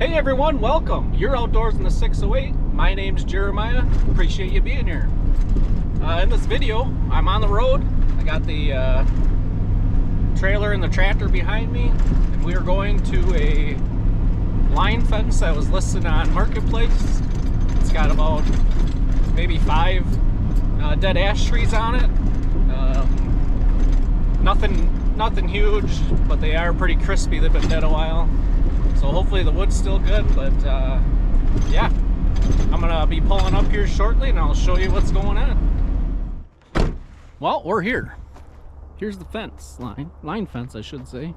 Hey everyone, welcome. You're outdoors in the 608. My name's Jeremiah. Appreciate you being here. In this video, I'm on the road. I got the trailer and the tractor behind me, and we are going to a line fence that was listed on Marketplace. It's got about maybe 5 dead ash trees on it. Nothing huge, but they are pretty crispy. They've been dead a while. So hopefully the wood's still good, but yeah, I'm gonna be pulling up here shortly and I'll show you what's going on. Well, we're here. Here's the fence line fence, I should say.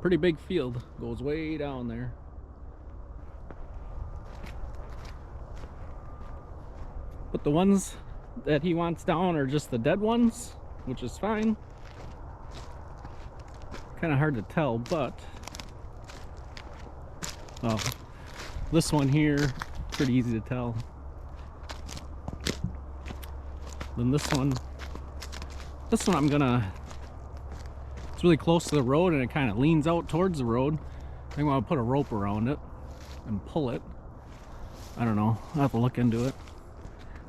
Pretty big field, goes way down there. But the ones that he wants down are just the dead ones, which is fine. Kind of hard to tell, but this one here, pretty easy to tell. Then this one I'm gonna, it's really close to the road and it kind of leans out towards the road. I'm gonna put a rope around it and pull it. I don't know, I'll have to look into it.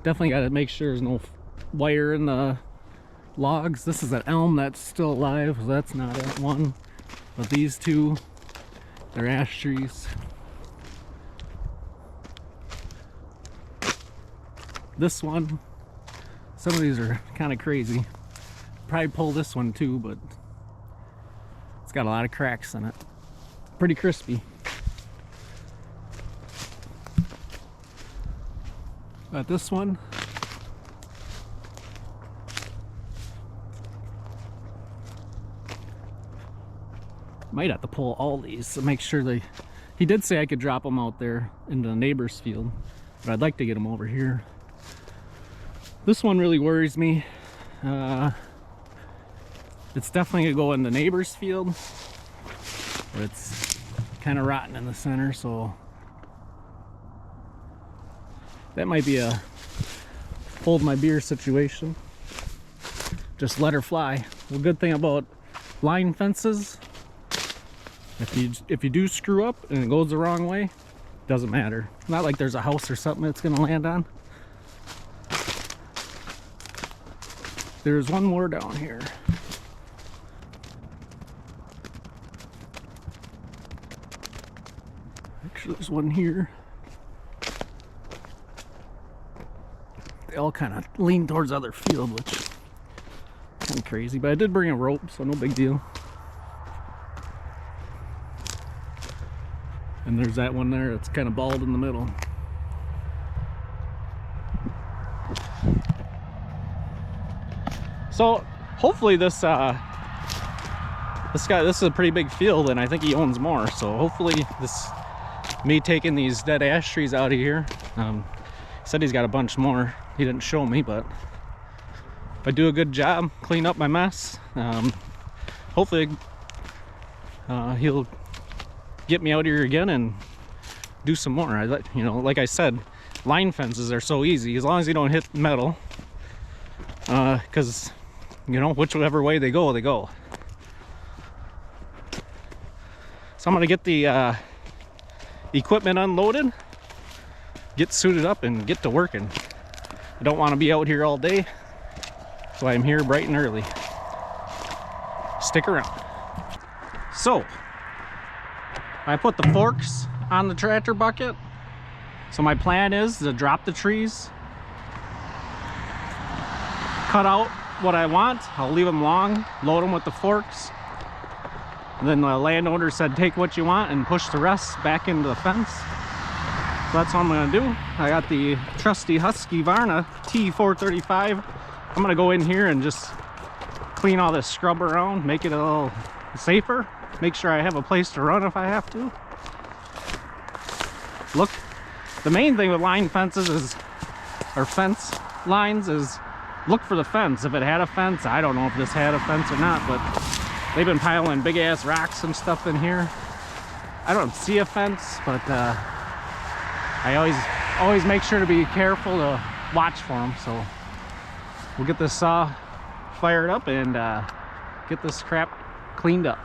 Definitely got to make sure there's no wire in the logs. This is an elm that's still alive, so that's not that one. But these two, they're ash trees. This one, some of these are kind of crazy. Probably pull this one too, but it's got a lot of cracks in it. Pretty crispy. Got this one. Might have to pull all these to make sure they... He did say I could drop them out there into the neighbor's field, but I'd like to get them over here. This one really worries me. It's definitely gonna go in the neighbor's field, but it's kind of rotten in the center, so that might be a hold my beer situation. Just let her fly. The good thing about line fences, if you do screw up and it goes the wrong way, doesn't matter. Not like there's a house or something it's gonna land on. There's one more down here. Actually, there's one here. They all kind of lean towards the other field, which is kind of crazy. But I did bring a rope, so no big deal. And there's that one there that's kind of bald in the middle. So hopefully this is a pretty big field, and I think he owns more. So hopefully me taking these dead ash trees out of here. He said he's got a bunch more. He didn't show me, but if I do a good job, clean up my mess, hopefully he'll get me out here again and do some more. You know, like I said, line fences are so easy as long as you don't hit metal, because you know, whichever way they go, they go. So I'm gonna get the equipment unloaded, get suited up, and get to working. I don't want to be out here all day, so I'm here bright and early. Stick around. So I put the forks on the tractor bucket. So my plan is to drop the trees, cut out what I want. I'll leave them long, load them with the forks. And then the landowner said, take what you want and push the rest back into the fence. So that's what I'm gonna do. I got the trusty Husqvarna T435. I'm gonna go in here and just clean all this scrub around, make it a little safer. Make sure I have a place to run if I have to. Look, the main thing with line fences is, or fence lines, is look for the fence. If it had a fence, I don't know if this had a fence or not, but they've been piling big ass rocks and stuff in here. I don't see a fence, but I always make sure to be careful to watch for them. So we'll get this saw fired up and get this crap cleaned up.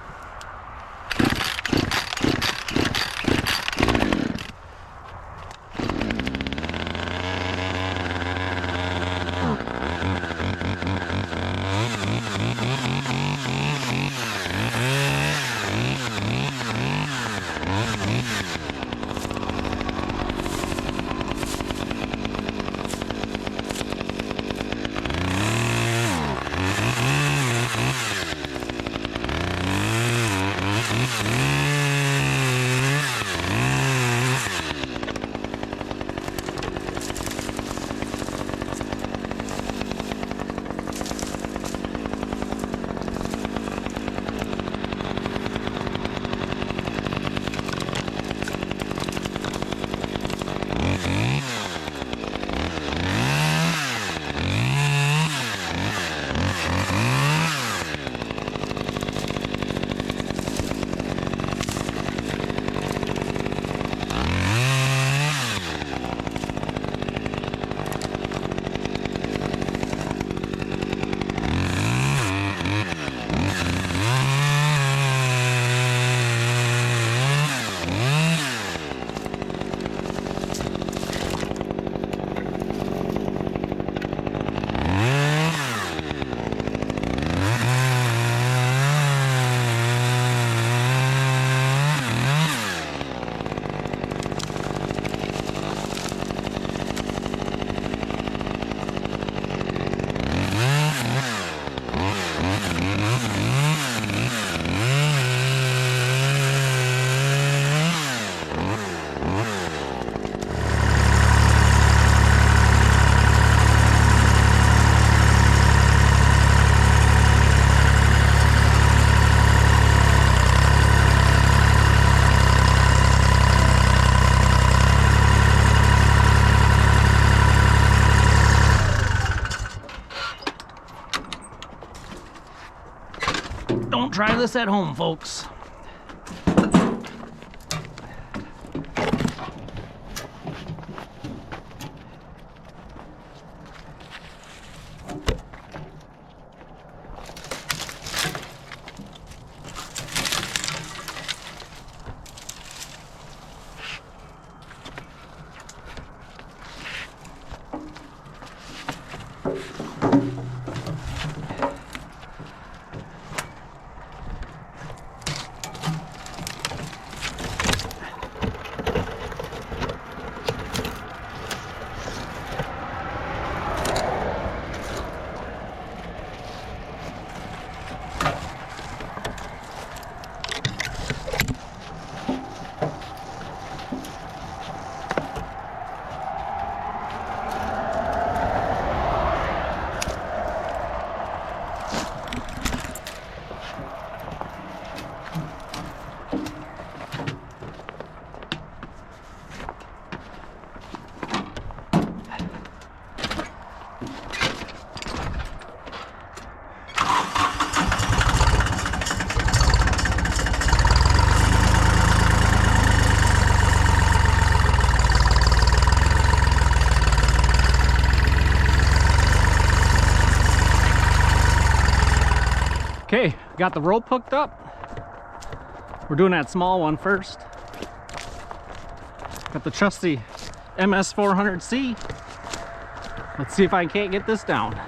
try this at home, folks. Okay, got the rope hooked up. We're doing that small one first. Got the trusty MS 400C. Let's see if I can't get this down.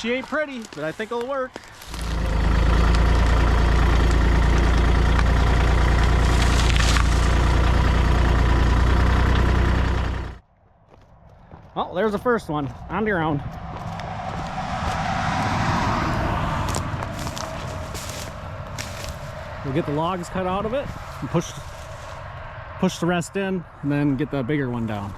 She ain't pretty, but I think it'll work. Oh, there's the first one on the ground. We'll get the logs cut out of it and push the rest in, and then get the bigger one down.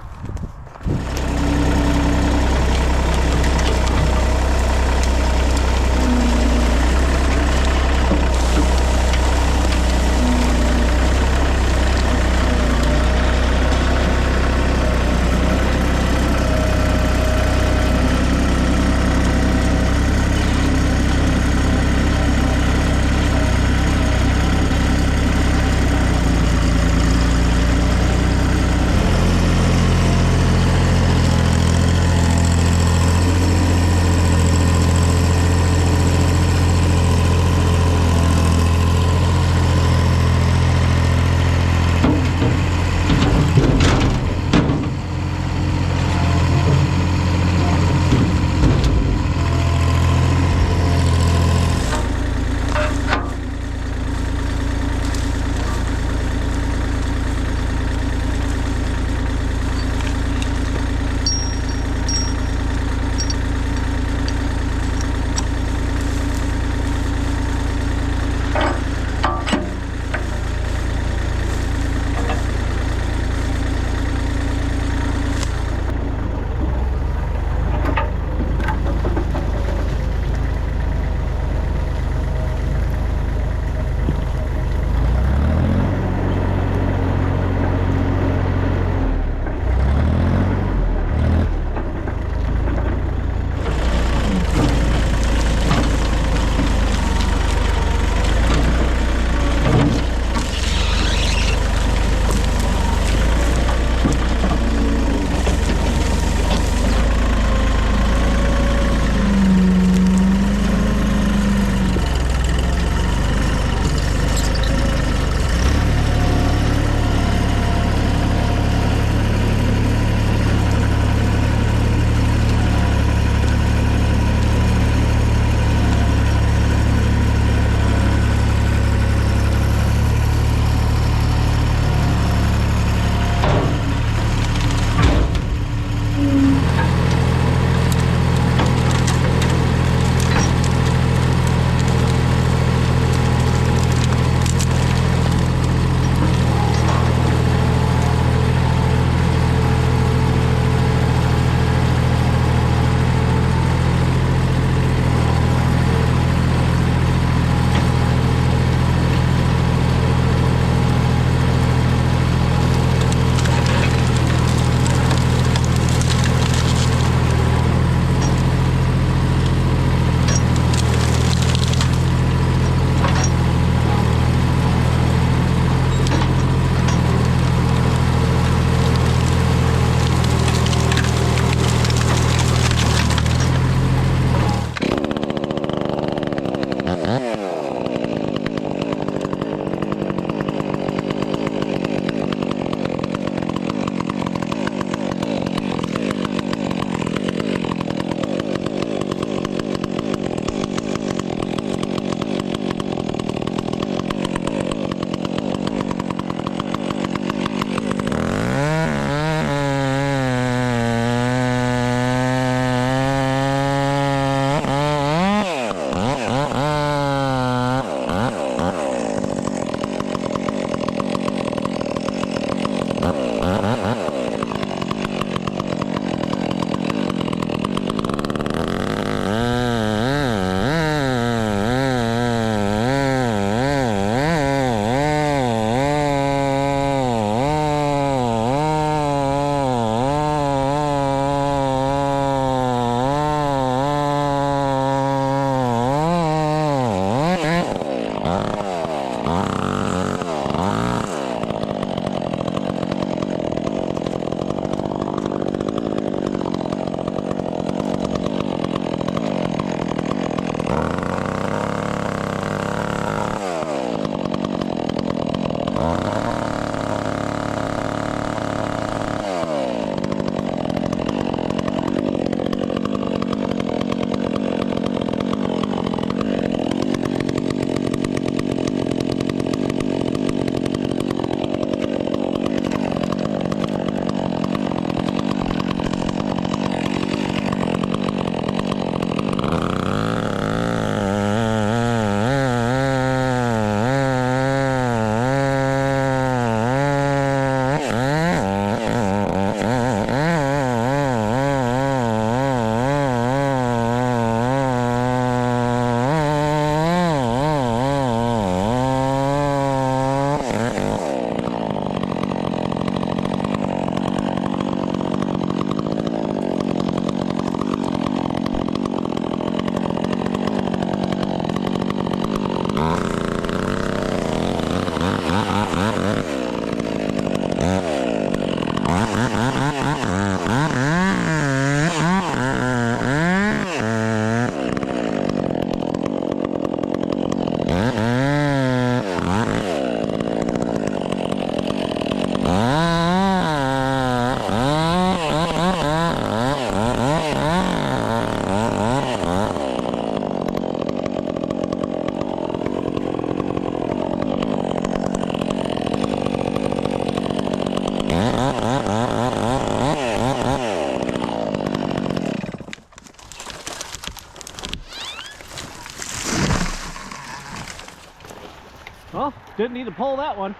Well, didn't need to pull that one.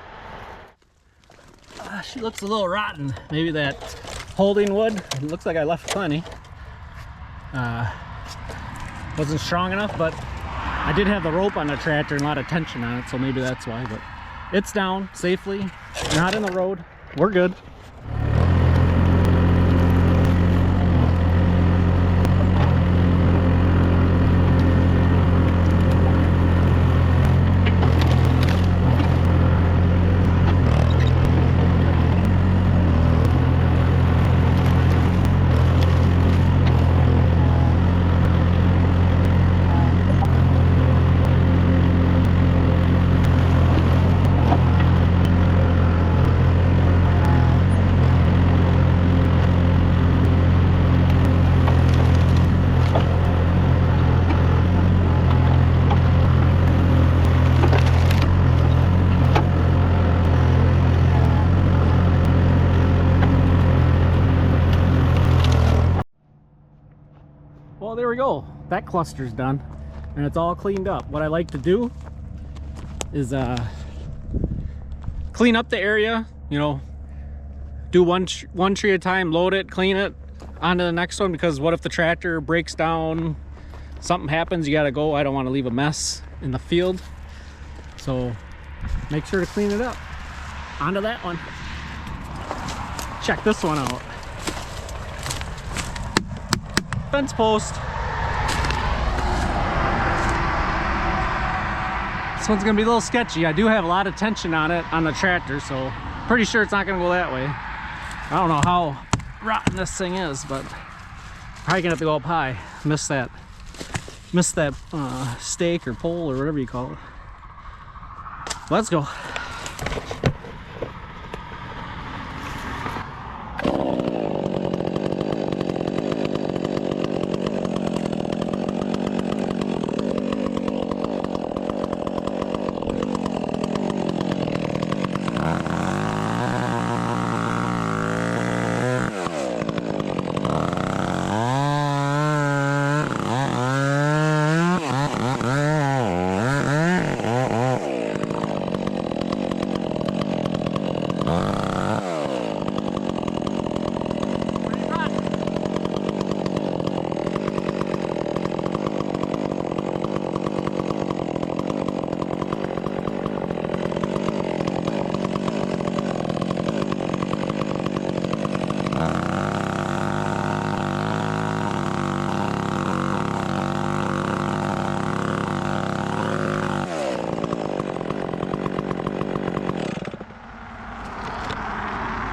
She looks a little rotten. Maybe that holding wood. It looks like I left plenty. Wasn't strong enough, but I did have the rope on the tractor and a lot of tension on it, so maybe that's why. But it's down safely, not in the road. We're good. Well, there we go. That cluster's done and it's all cleaned up. What I like to do is clean up the area, you know, do one tree at a time, load it, clean it, onto the next one, because what if the tractor breaks down, something happens, you gotta go. I don't want to leave a mess in the field, so make sure to clean it up. Onto that one. Check this one out. Fence post. This one's gonna be a little sketchy. I do have a lot of tension on it on the tractor, so pretty sure it's not gonna go that way. I don't know how rotten this thing is, but probably gonna have to go up high. Miss that stake or pole or whatever you call it. Let's go.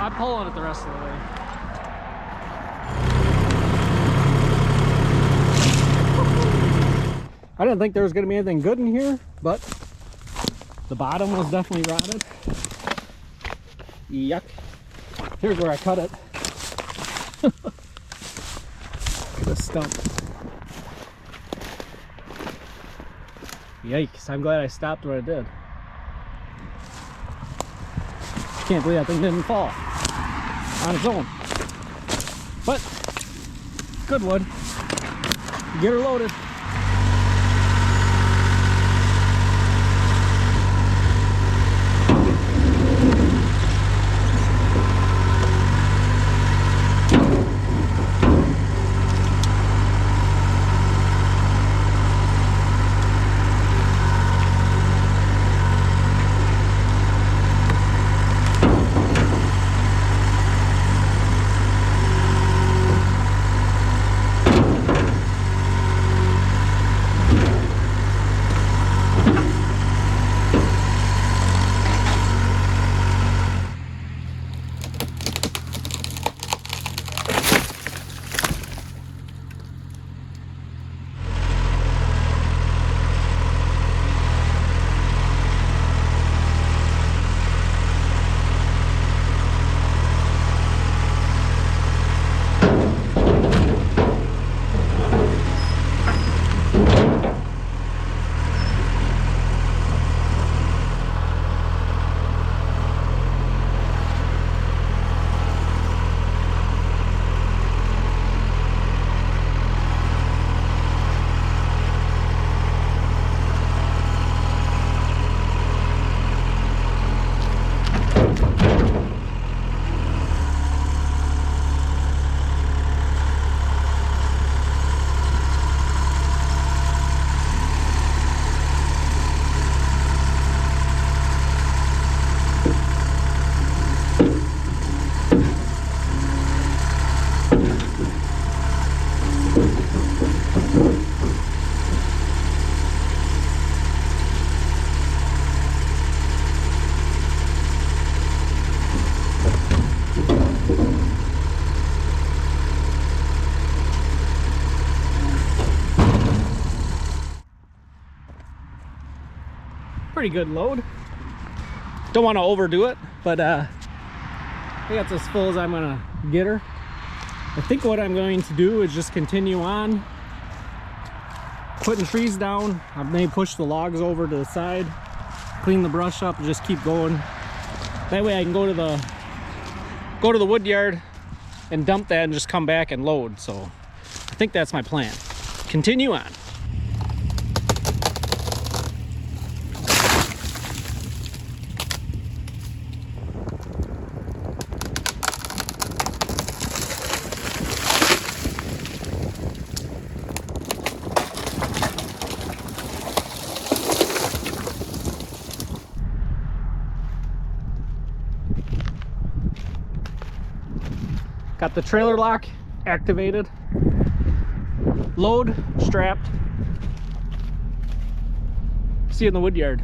I'm pulling it the rest of the way. I didn't think there was going to be anything good in here, but the bottom was definitely rotted. Yuck. Here's where I cut it. Look at the stump. Yikes, I'm glad I stopped when I did. Can't believe that thing didn't fall on its own. But good wood. Get her loaded. pretty good load. Don't want to overdo it, but I think that's as full as I'm gonna get her. I think what I'm going to do is just continue on putting trees down. I may push the logs over to the side, clean the brush up, and just keep going. That way I can go to the wood yard and dump that and just come back and load. So I think that's my plan. Continue on. Got the trailer lock activated, load strapped. See you in the wood yard.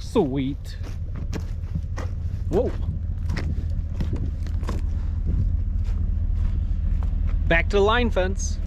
Sweet. Whoa. Back to the line fence.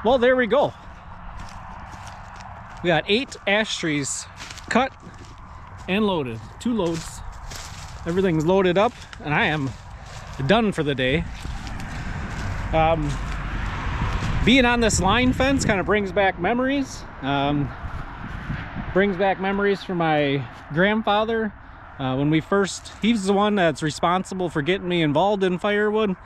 Well, there we go. We got 8 ash trees cut and loaded. 2 loads. Everything's loaded up and I am done for the day. Being on this line fence kind of brings back memories. Brings back memories from my grandfather. When he's the one that's responsible for getting me involved in Firewood.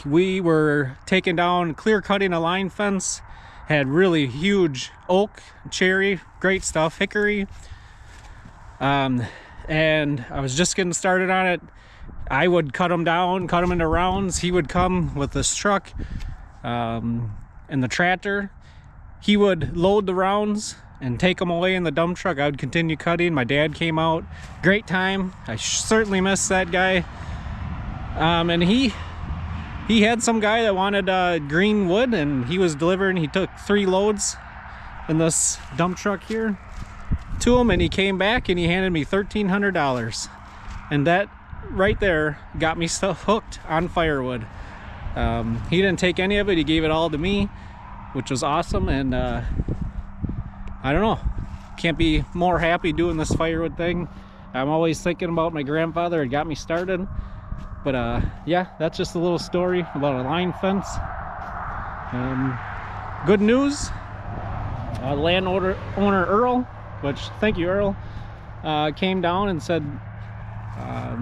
We were taking down, clear cutting a line fence, had really huge oak, cherry, great stuff, hickory. And I was just getting started on it. I would cut them down, cut them into rounds. He would come with this truck and the tractor. He would load the rounds and take them away in the dump truck. I would continue cutting. My dad came out. Great time. I certainly miss that guy. And he had some guy that wanted green wood, and he was delivering. He took 3 loads in this dump truck here to him, and he came back and he handed me $1,300. And that right there got me hooked on Firewood. He didn't take any of it. He gave it all to me, which was awesome. And I don't know, can't be more happy doing this Firewood thing. I'm always thinking about my grandfather. It got me started. But yeah, that's just a little story about a line fence. Good news, landowner Earl, which thank you Earl, came down and said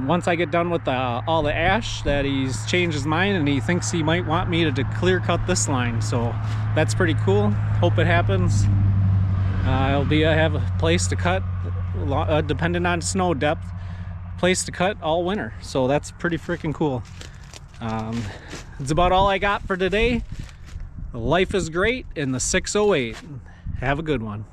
once I get done with all the ash that he's changed his mind and he thinks he might want me to clear cut this line. So that's pretty cool. Hope it happens. I have a place to cut, depending on snow depth, place to cut all winter. So that's pretty freaking cool. It's about all I got for today. Life is great in the 608. Have a good one.